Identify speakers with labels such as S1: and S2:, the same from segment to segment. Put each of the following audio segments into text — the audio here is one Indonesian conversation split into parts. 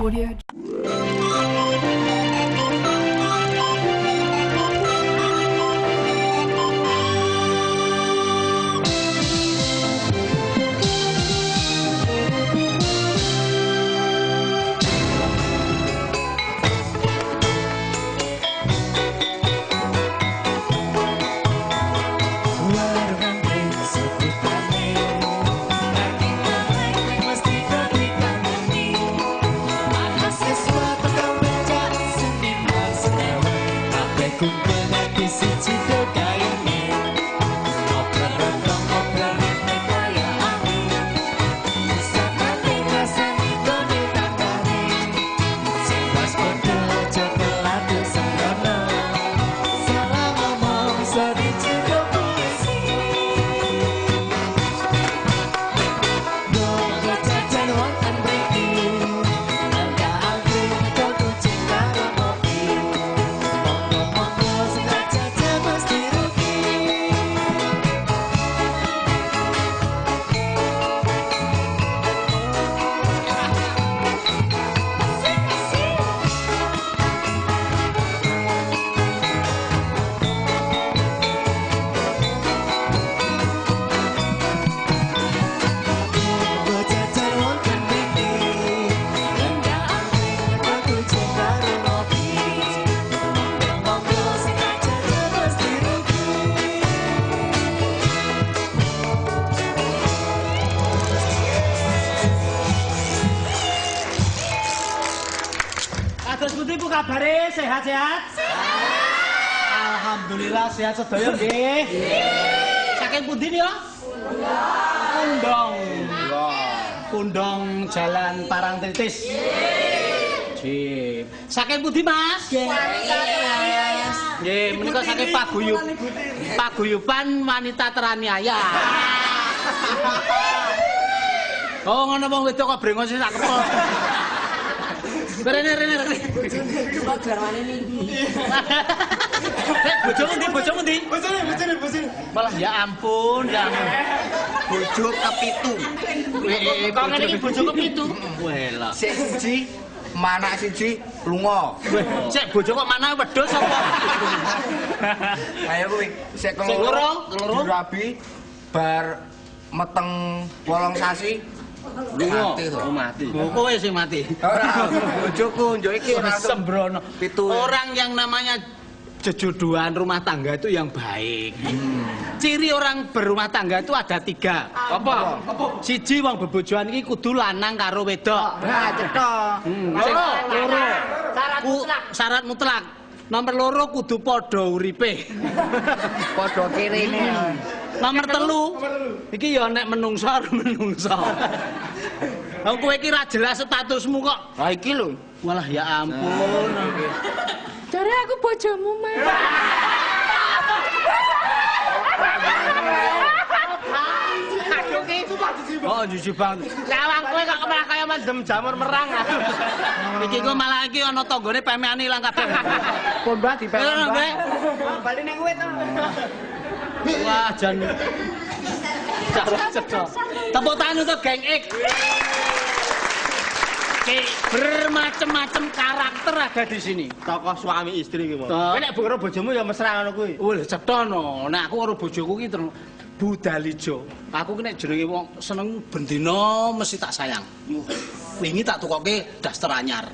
S1: Audio.
S2: Kabare sehat-sehat? Alhamdulillah sehat sedaya nggih. Saking pundi ya? Pundong. Pundong Jalan Parangtritis. Nggih. Saking pundi Mas? Nggih, menika saking paguyuban wanita teraniaya. Oh ngono wong wedok kok brengos sak kepok. Rene.
S3: Kok garwane nindi?
S2: Bojomu ndi? Bojone. Malah ya ampun.
S4: Bojo kepitu.
S2: Kok ngene iki bojo kepitu? Wela.
S4: Sik siji, manak siji lunga.
S2: Sik bojo kok manake wedhus apa?
S4: Ayo kuwi, sik keloro dirabi bar meteng 8 sasi.
S2: Mati. Kowe sing mati.
S4: Ora, bojoku njuk iki
S2: sembrono.
S4: Pitu.
S2: Orang yang namanya jejodohan rumah tangga itu yang baik. Ciri orang berumah tangga itu ada 3. Apa? Siji wong bebojoan iki kudu lanang karo wedok.
S4: Nah, cetha.
S2: Loro. Syarat mutlak. Nomor 2 kudu padha uripe.
S4: Padha kirine.
S2: Nomor 3, iki ya nek menungso. Lah kowe iki ra jelas statusmu kok.
S4: Ha iki lho.
S2: Walah ya ampun.
S3: Jare aku bojomu, Mas.
S2: Aduh ki oh jujur banget. Lawang kowe kok malah kaya mendem jamur merang. Iki kok malah iki ana tanggane pemeane ilang kabeh.
S4: Pun Mbah dipelem.
S2: Bali ning kowe to. Wah, jan. Cedok. Tepuk tangan untuk geng X. Bermacam-macam karakter ada di sini.
S5: Tokoh suami istri ki, Mas.
S2: Kowe
S5: Nek karo bojomu ya mesra ngono kuwi.
S2: Wah, cetono. Nek aku karo bojoku ki Budalijo. Aku ki nek jenenge wong seneng bendina mesti tak sayang. Wingi tak tukoke daster anyar.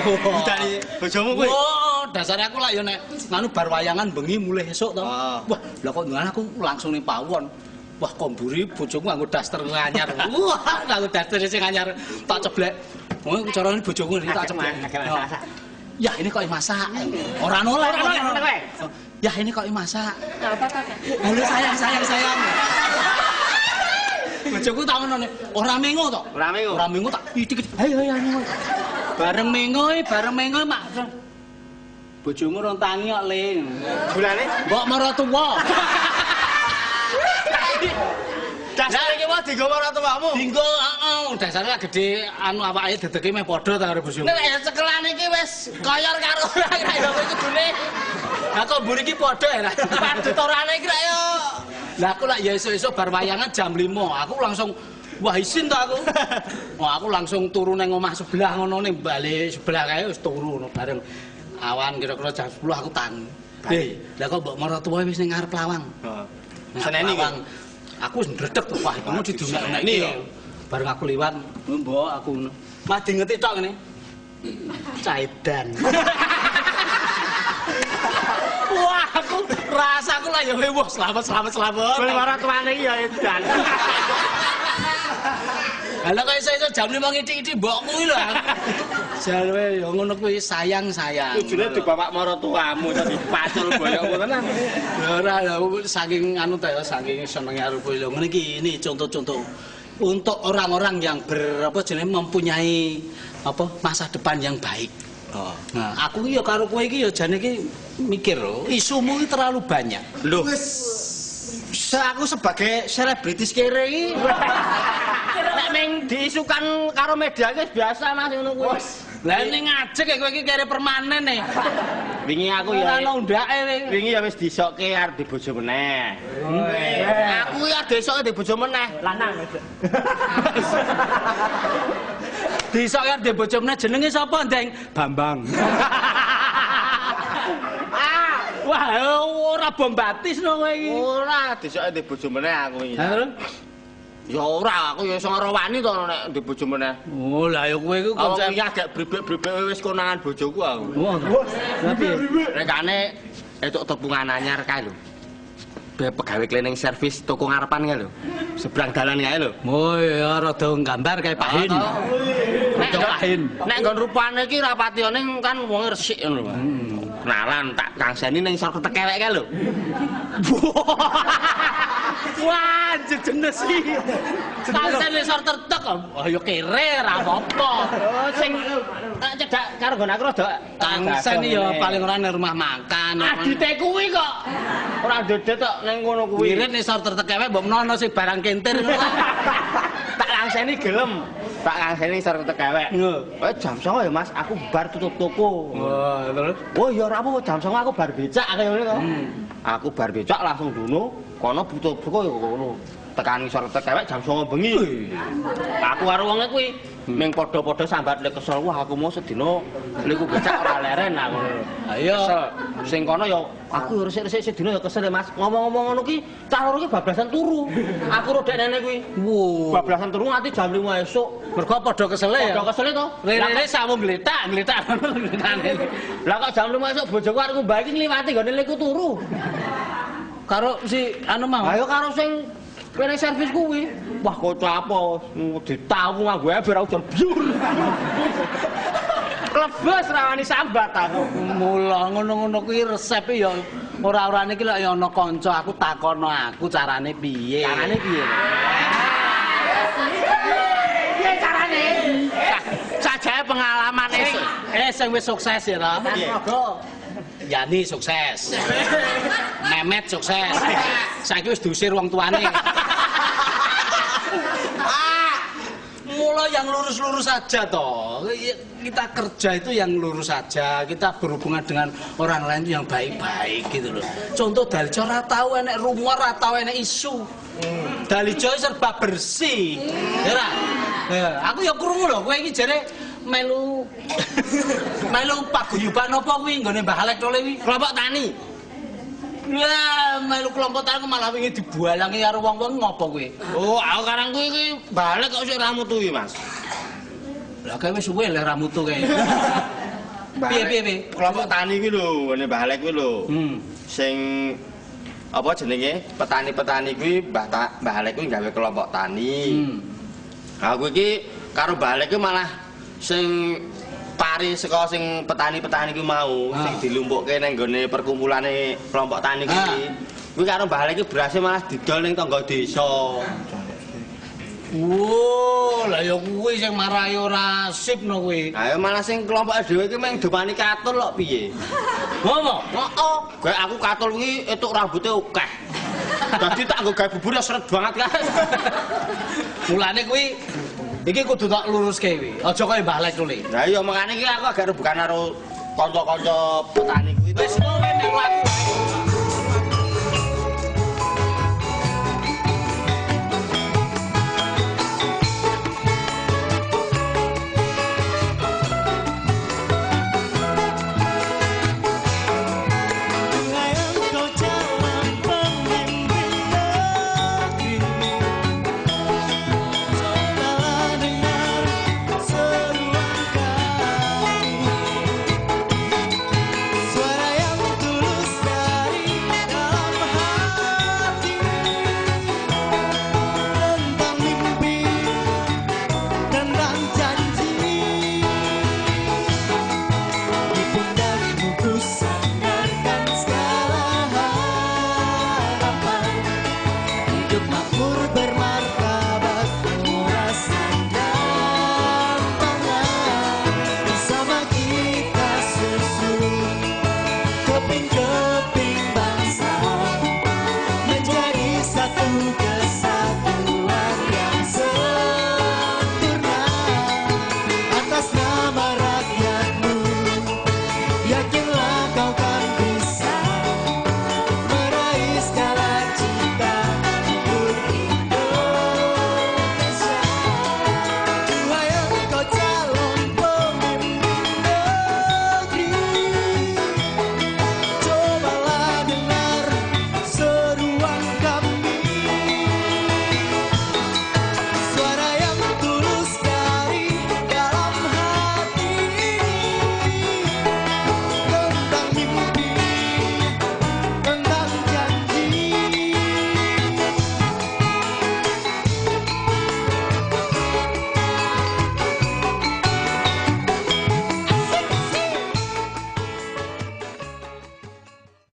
S5: Budali bojomu kuwi.
S2: Oh, dasare aku lak ya nek nganu bar wayangan bengi mulih esuk to. Wah, lha kok nang aku langsung ning pawon. Wah, komburi bojoku nganggo daster anyar. Wah, nganggo daster sing anyar tak ceblek. Oh, carane bojoku iki tak ceblek. Ya, ini kok masak. Ora nolak kowe. Ya, ini kok masak. Halo sayang. Bojoku tak ngono ora mengo to.
S5: Ora
S2: mengo tak idik. Ayo. Bareng mengo mak. Bojomu rong tangi kok, Ling.
S5: Bulane
S2: Mbok mara tuwa.
S5: dasar iki wae dienggo ora tuamu.
S2: Dinggo, heeh, dasare lak gedhe anu awake dedeke meh padha ta karo bojomu.
S5: Nek ya cekelan iki wis koyor karo ora kira yo kowe kudune.
S2: Lah kok mburi iki padha ya.
S5: Padutorane iki ra yo.
S2: Lah aku lak ya esuk-esuk bar wayangan jam 5, aku langsung wah isin to aku. Wah, aku langsung turu nang omah sebelah ngono ning bali sebelah kae wis turu ngono bareng. Awan kira-kira jam 10 aku tangi. Lah kok mbok maratuwa wis ning ngarep lawang. Heeh. Seneni kok. Aku wis ndredeg to, wah, ngono didongak-dongaki ya. Bareng aku liwat, mbok aku ngono. Mas dingeti tok ngene. Caidan. Wah, aku rasaku lah ya wah selamat.
S5: Beli maratuwane iki ya edan.
S2: Lah kok iso jam 5 ngitik-itik mbok kuwi lho. Jare ya ngono kuwi sayang.
S5: Tujune dibapak maratuamu to dipacul boyokmu tenan.
S2: Ya ora ya saking anu ta ya saking senenge karo kowe lho. Ngene iki ini contoh-contoh untuk orang-orang yang mempunyai masa depan yang baik. Oh. Nah, aku ya karo kowe iki ya jane iki mikir lho, isumu iki terlalu banyak.
S5: Lho. Aku sebagai selebritis kere iki nek ning diisukan karo media iki biasa Mas ngono kuwi.
S2: Lah ning ngajek kowe iki kere permanen e.
S5: Wingi aku ya
S2: ora ndake
S5: wingi ya wis disokke arep dibojo meneh. Aku ya desoke dibojo meneh. Lanang.
S2: Disokke arep dibojo meneh jenenge sapa, Ndeng? Bambang. Wah, ora bombatis no kowe iki.
S5: Ora, desoke ndek bojo meneh aku iki.
S2: Ha terus?
S5: Ya ora, aku ya iso ngrowani to nek ndek bojo meneh.
S2: Oh, lah ya kowe iku
S5: konsep iki agak bribek-bribek wis konangan bojoku aku.
S2: Wah, tapi
S5: rekane entuk tepungan anyar kae lho. Be pegawai cleaning service toko ngarepan kae lho. Seberang dalan kae lho.
S2: Oh ya rada gambar kae Pahin.
S5: Nek nggon rupane iki rapatione kan wong resik ngono lho. Kenalan tak kangseni ning sor ketekewek kae lho.
S2: Wah, jenes iki. Kangseni sor tertek. Oh ya kere ra apa-apa.
S5: Oh sing cedak karo nggon aku rada
S2: kangseni ya paling ora nang rumah makan.
S5: Adite kuwi kok. Ora dedet tok ning ngono kuwi.
S2: Wirid ning sor tertekewek mbok menono sing barang kentir ngono.
S5: Tak langseni gelem. Tak langseni sor ketekewek. Jam 09.00 ya Mas, aku bar tutup toko.
S2: Wah, terus?
S5: Oh ya ora apa jam 09.00 aku bar becak kaya ngene to. Aku bar becak langsung dono, kono butuh buku ya ngono. Tekani sore tekewek jam 09.00 bengi. Aku karo wonge kuwi ming padha-padha sambat lek kesel wah aku mau sedina niku becak ora leren aku.
S2: Ayo
S5: sing kono ya aku resik-resik sedina ya kesel Mas. Ngomong-ngomong ngono ki cah loro ki bablasan turu. Aku ro dek nene kuwi. Wow. Bablasan turu nganti jam 5 esuk.
S2: Mergo padha kesele ya.
S5: Padha kesele to.
S2: Rene samu ngletak ngono ngletane.
S5: Lah kok jam 5 esuk bojoku arep mbah iki ngliwati nggone leku turu.
S2: Karo si anu mau.
S5: Ayo karo sing cleaning service kuwi. Wah kok apa ditawu nganggo eber ujar biur. Klebes rawani sambat aku.
S2: Mula ngono-ngono kuwi resep ya ora-orane iki lek ya ana kanca aku takono aku carane piye.
S5: Carane piye? Piye carane?
S2: Sajae pengalaman sing wis sukses ya ta. Yani sukses. Memet sukses. Saiki wis diusir wong tuane. Mula yang lurus-lurus saja toh. Kita kerja itu yang lurus saja. Kita berhubungan dengan orang lain itu yang baik-baik gitu loh. Contoh Dalijo ora tau enek rumor, ora tau enek isu. Dalijo serba bersih. Ya, aku ya krungu lho kowe iki jare melu paguyuban apa kuwi nggone Mbah Alek tole kuwi kelompok tani. Lah melu kelompok tani malah wingi dibualangi karo wong-wong ngopo kuwi?
S5: Oh, aku karang kuwi iki Mbah Alek kok sik ra mutu iki, Mas.
S2: Lah kowe wis suwe lek ra mutu kae. Piye?
S5: Kelompok tani kuwi lho, ngene Mbah Alek kuwi lho. Sing apa jenenge? Petani-petani kuwi Mbah Alek kuwi gawe kelompok tani. Aku iki karo Mbah Alek kuwi malah sing pari saka sing petani-petani ku mau sing dilumpukke nang gone perkumpulane kelompok tani kuwi. Kuwi karo Mbah Alek iki berhasil malah didol ning tangga desa.
S2: Wo, lah ya kuwi sing marahi ora sip no kuwi.
S5: Ayo malah sing kelompok dhewe iki meng domani katul kok piye?
S2: Ngono?
S5: Heeh, gawe aku katul kuwi etuk rambute akeh. Dadi tak nggo gawe bubur seret banget kae.
S2: Mulane kuwi iki kudu tak luruske kuwi. Aja kaya Mbah Alek kuwi.
S5: Lah iya makane iki aku agak rebukan karo kanca-kanca petani kuwi.
S2: Wis ngene laku